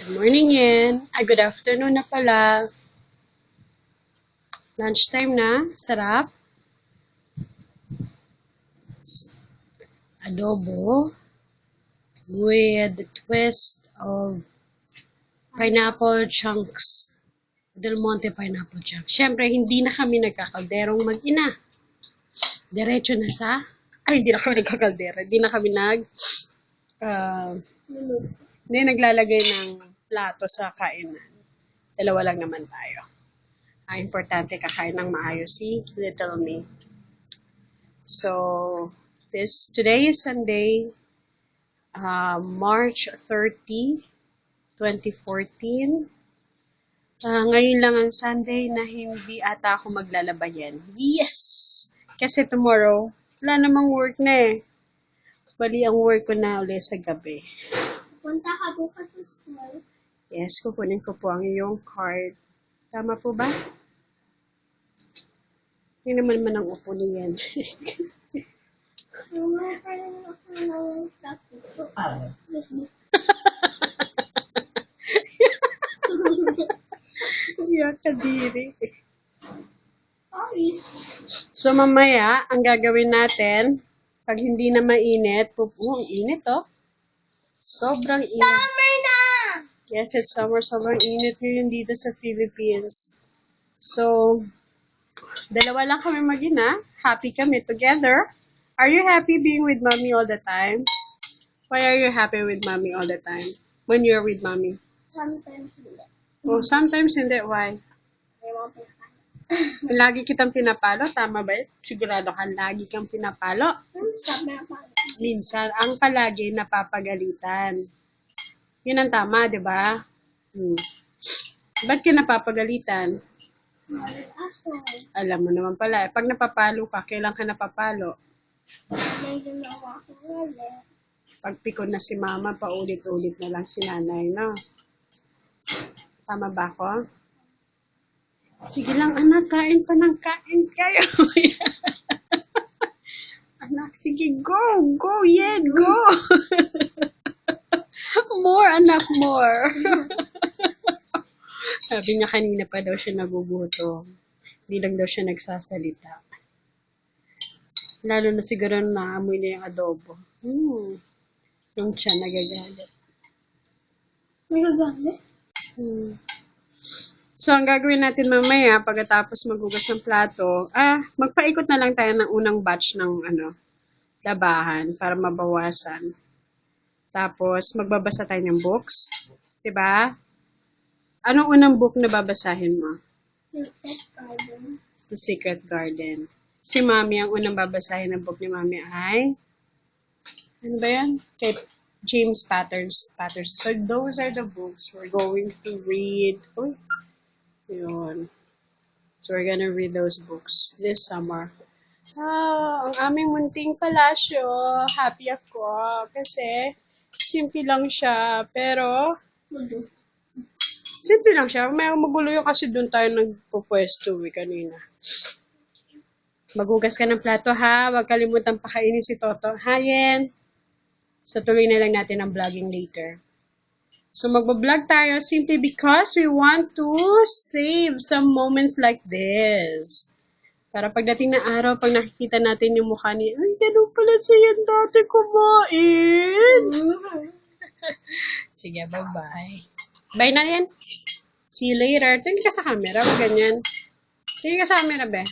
Morning yan. Good afternoon na pala. Lunchtime na. Sarap. Adobo with the twist of pineapple chunks. Del Monte pineapple chunks. Siyempre, hindi na kami nagkakalderong mag-ina. Diretso na sa... hindi na kami nagkakaldero. Hindi na kami hindi naglalagay ng plato sa kainan. Dalawa lang naman tayo. Importante kakain ng maayos si Little Me. So, today is Sunday, March 30, 2014. Ngayon lang ang Sunday na hindi ata ako maglalabayan. Yes! Kasi tomorrow, wala namang work na eh. Bali ang work ko na ulit sa gabi. Punta ka bukas sa school? Yes, kukunin ko po ang iyong card. Tama po ba? Hindi naman ang upo niyan. Wala pa rin ako ng topic. Iyak ka diri. Sorry. So mamaya, ang gagawin natin, pag hindi na mainit, ang init oh. Sobrang init. Summer na! Yes, it's summer. Sobrang init ngayon dito sa Philippines. So, dalawa lang kami mag-ina. Happy kami together. Are you happy being with mommy all the time? Why are you happy with mommy all the time? When you're with mommy? Sometimes hindi. Oh, sometimes hindi. Why? I want to Lagi kitang pinapalo. Tama ba? Sigurado ka, lagi kang pinapalo. Summer pa. Minsan, ang palagi napapagalitan. Yun ang tama, di ba? Ba't ka napapagalitan? Ako, Alam mo naman pala, pag napapalo ka, kailan ka napapalo? may ginawa ko ulit. Pag pikon na si mama, paulit-ulit na lang si nanay, no? Tama ba ako? Sige lang, anak, kain pa ng kain kayo. Anak, sige, go, Yen, go. More, anak, more. Sabi niya kanina pa daw siya nagugutom. Hindi lang daw siya nagsasalita. Lalo na siguro naamoy na yung adobo. Yung tiyan nagagalit. May gagawin? So, ang gagawin natin mamaya, pagkatapos maghugas ng plato, magpaikot na lang tayo ng unang batch ng labahan para mabawasan. Tapos, magbabasa tayo ng books. Diba? Anong unang book na babasahin mo? Secret Garden. The Secret Garden. Si Mami, ang unang babasahin ng book ni Mami ay, ano ba yan? Kay James Patterson. So, those are the books we're going to read. Yun. So, we're gonna read those books this summer. Ang aming munting palasyo. Happy ako. Kasi, simple lang siya. Pero, simple lang siya. May magulo yung kasi doon tayo nagpupwesto kanina. Maghugas ka ng plato ha. Huwag kalimutan pakainin si Toto. Ha, Yen? So, tuloy na lang natin ang vlogging later. So, magbablog tayo simply because we want to save some moments like this. Para pagdating na araw, pag nakikita natin yung mukha ni, ay, ganun pala siya dati kumain. Sige, bye-bye. Bye na yan. See you later. Tingin ka sa camera. Ganyan. Tingin ka sa camera, be.